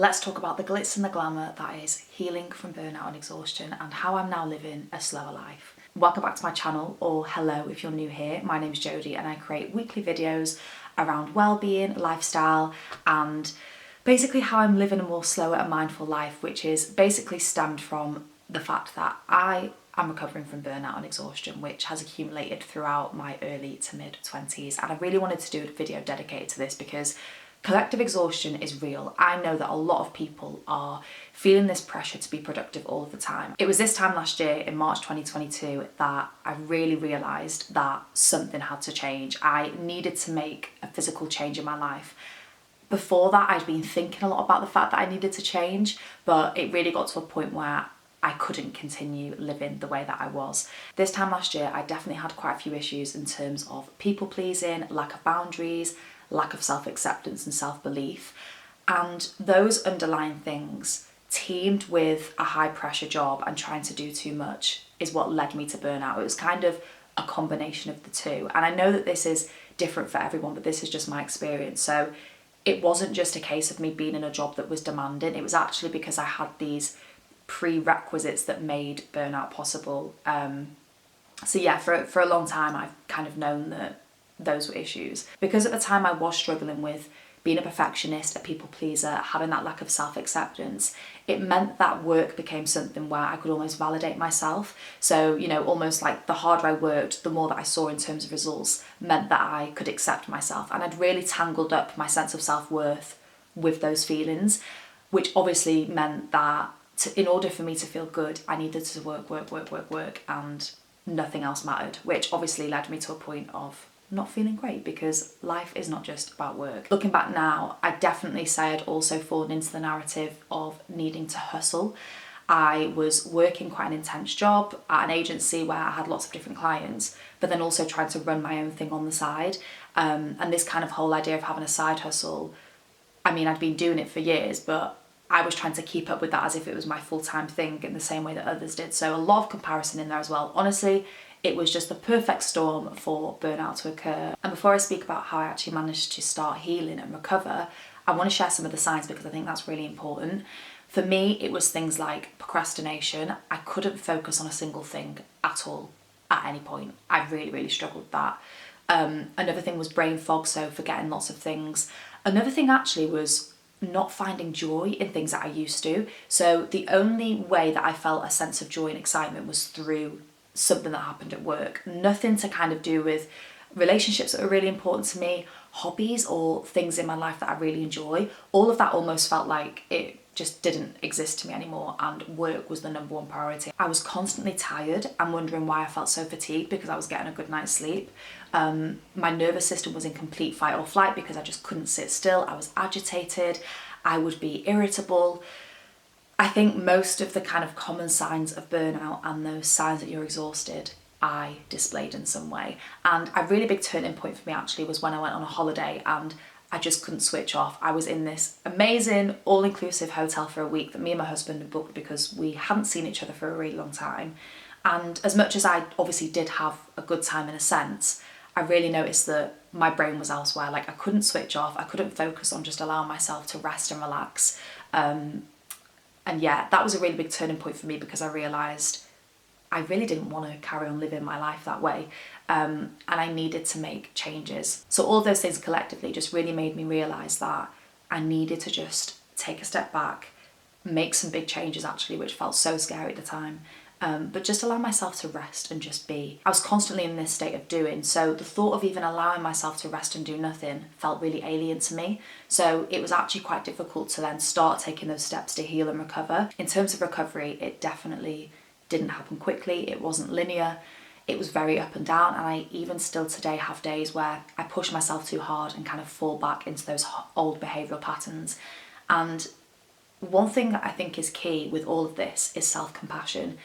Let's talk about the glitz and the glamour that is healing from burnout and exhaustion and how I'm now living a slower life. Welcome back to my channel, or hello if you're new here. My name's Jodie and I create weekly videos around well-being, lifestyle and basically how I'm living a more slower and mindful life, which is basically stemmed from the fact that I am recovering from burnout and exhaustion, which has accumulated throughout my early to mid 20s. And I really wanted to do a video dedicated to this because collective exhaustion is real. I know that a lot of people are feeling this pressure to be productive all of the time. It was this time last year in March 2022 that I really realised that something had to change. I needed to make a physical change in my life. Before that, I'd been thinking a lot about the fact that I needed to change, but it really got to a point where I couldn't continue living the way that I was. This time last year, I definitely had quite a few issues in terms of people pleasing, lack of boundaries, lack of self-acceptance and self-belief. And those underlying things teamed with a high pressure job and trying to do too much is what led me to burnout. It was kind of a combination of the two. And I know that this is different for everyone, but this is just my experience. So it wasn't just a case of me being in a job that was demanding. It was actually because I had these prerequisites that made burnout possible. So yeah, for a long time, I've kind of known that those were issues. Because at the time I was struggling with being a perfectionist, a people pleaser, having that lack of self-acceptance, it meant that work became something where I could almost validate myself. So, you know, almost like the harder I worked, the more that I saw in terms of results meant that I could accept myself. And I'd really tangled up my sense of self-worth with those feelings, which obviously meant that in order for me to feel good, I needed to work, and nothing else mattered, which obviously led me to a point of not feeling great, because life is not just about work. Looking back now, I definitely say I'd also fallen into the narrative of needing to hustle. I was working quite an intense job at an agency where I had lots of different clients, but then also trying to run my own thing on the side. And this kind of whole idea of having a side hustle, I mean, I'd been doing it for years, but I was trying to keep up with that as if it was my full-time thing in the same way that others did. So a lot of comparison in there as well. Honestly, it was just the perfect storm for burnout to occur. And before I speak about how I actually managed to start healing and recover, I want to share some of the signs because I think that's really important. For me, it was things like procrastination. I couldn't focus on a single thing at all at any point. I really struggled with that. Another thing was brain fog, so forgetting lots of things. Another thing actually was not finding joy in things that I used to. So the only way that I felt a sense of joy and excitement was through something that happened at work. Nothing to kind of do with relationships that are really important to me, hobbies or things in my life that I really enjoy. All of that almost felt like it just didn't exist to me anymore, and work was the number one priority. I was constantly tired and wondering why I felt so fatigued because I was getting a good night's sleep. My nervous system was in complete fight or flight because I just couldn't sit still. I was agitated. I would be irritable. I think most of the kind of common signs of burnout and those signs that you're exhausted, I displayed in some way. And a really big turning point for me actually was when I went on a holiday and I just couldn't switch off. I was in this amazing all-inclusive hotel for a week that me and my husband had booked because we hadn't seen each other for a really long time. And as much as I obviously did have a good time in a sense, I really noticed that my brain was elsewhere. Like I couldn't switch off. I couldn't focus on just allowing myself to rest and relax. And yeah, that was a really big turning point for me because I realised I really didn't want to carry on living my life that way. And I needed to make changes. So all of those things collectively just really made me realise that I needed to just take a step back, make some big changes actually, which felt so scary at the time. But just allow myself to rest and just be. I was constantly in this state of doing, so the thought of even allowing myself to rest and do nothing felt really alien to me. So it was actually quite difficult to then start taking those steps to heal and recover. In terms of recovery, it definitely didn't happen quickly. It wasn't linear. It was very up and down, and I even still today have days where I push myself too hard and kind of fall back into those old behavioural patterns. And one thing that I think is key with all of this is self-compassion.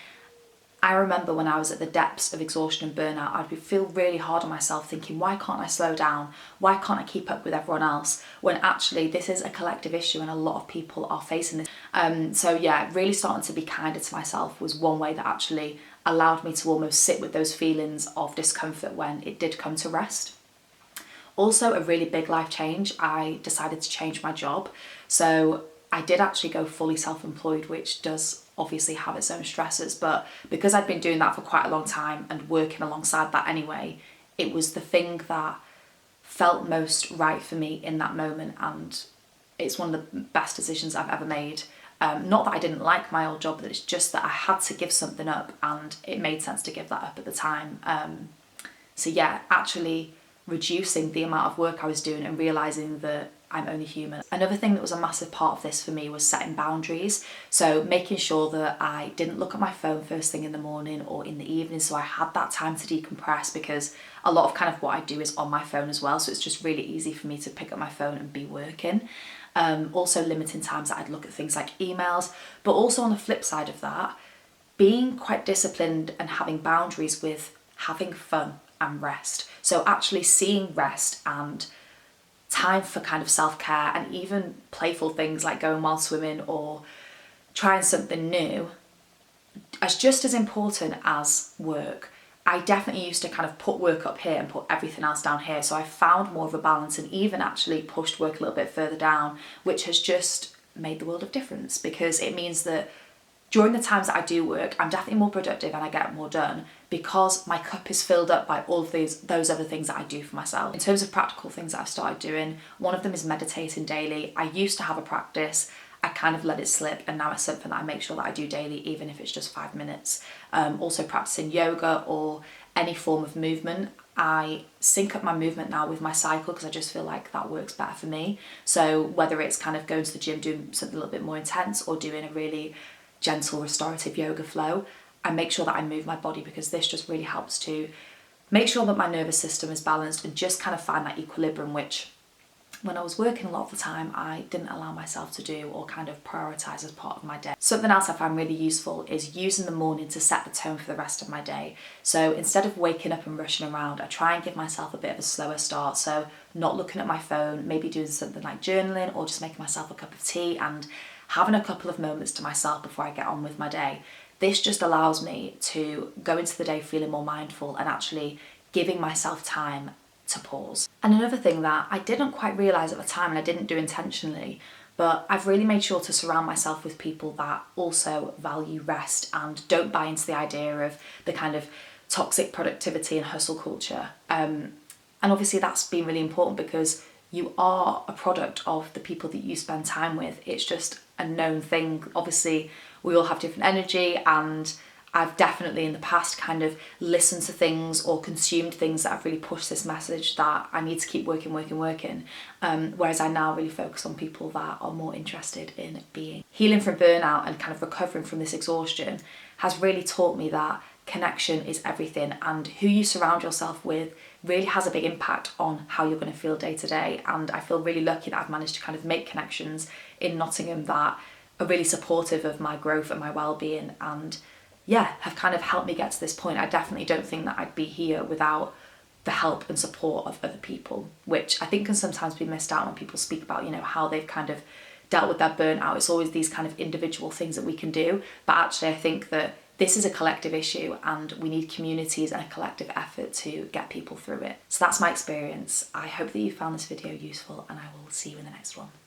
I remember when I was at the depths of exhaustion and burnout, I'd feel really hard on myself thinking, why can't I slow down? Why can't I keep up with everyone else? When actually this is a collective issue and a lot of people are facing this. So yeah, really starting to be kinder to myself was one way that actually allowed me to almost sit with those feelings of discomfort when it did come to rest. Also a really big life change, I decided to change my job. So I did actually go fully self-employed, which does obviously have its own stresses, but because I'd been doing that for quite a long time and working alongside that anyway, it was the thing that felt most right for me in that moment, and it's one of the best decisions I've ever made. Not that I didn't like my old job, but it's just that I had to give something up, and it made sense to give that up at the time. So yeah, actually reducing the amount of work I was doing and realising that I'm only human. Another thing that was a massive part of this for me was setting boundaries. So making sure that I didn't look at my phone first thing in the morning or in the evening, so I had that time to decompress, because a lot of kind of what I do is on my phone as well, so it's just really easy for me to pick up my phone and be working. Also limiting times that I'd look at things like emails, but also on the flip side of that, being quite disciplined and having boundaries with having fun and rest. So actually seeing rest and time for kind of self-care and even playful things like going wild swimming or trying something new as just as important as work. I definitely used to kind of put work up here and put everything else down here, so I found more of a balance and even actually pushed work a little bit further down, which has just made the world of difference, because it means that during the times that I do work, I'm definitely more productive and I get more done because my cup is filled up by all of those other things that I do for myself. In terms of practical things that I've started doing, one of them is meditating daily. I used to have a practice, I kind of let it slip, and now it's something that I make sure that I do daily, even if it's just 5 minutes. Also practicing yoga or any form of movement. I sync up my movement now with my cycle because I just feel like that works better for me. So whether it's kind of going to the gym, doing something a little bit more intense, or doing a really gentle restorative yoga flow, I make sure that I move my body, because this just really helps to make sure that my nervous system is balanced and just kind of find that equilibrium, which when I was working a lot of the time I didn't allow myself to do or kind of prioritise as part of my day. Something else I find really useful is using the morning to set the tone for the rest of my day. So instead of waking up and rushing around, I try and give myself a bit of a slower start. So not looking at my phone, maybe doing something like journaling or just making myself a cup of tea and having a couple of moments to myself before I get on with my day. This just allows me to go into the day feeling more mindful and actually giving myself time to pause. And another thing that I didn't quite realise at the time, and I didn't do intentionally, but I've really made sure to surround myself with people that also value rest and don't buy into the idea of the kind of toxic productivity and hustle culture. And obviously that's been really important because you are a product of the people that you spend time with. It's just a known thing. Obviously we all have different energy, and I've definitely in the past kind of listened to things or consumed things that have really pushed this message that I need to keep working. Whereas I now really focus on people that are more interested in being. Healing from burnout and kind of recovering from this exhaustion has really taught me that connection is everything, and who you surround yourself with really has a big impact on how you're going to feel day to day. And I feel really lucky that I've managed to kind of make connections in Nottingham that are really supportive of my growth and my well-being, and yeah, have kind of helped me get to this point. I definitely don't think that I'd be here without the help and support of other people, which I think can sometimes be missed out when people speak about, you know, how they've kind of dealt with their burnout. It's always these kind of individual things that we can do, but actually I think that this is a collective issue and we need communities and a collective effort to get people through it. So that's my experience. I hope that you found this video useful, and I will see you in the next one.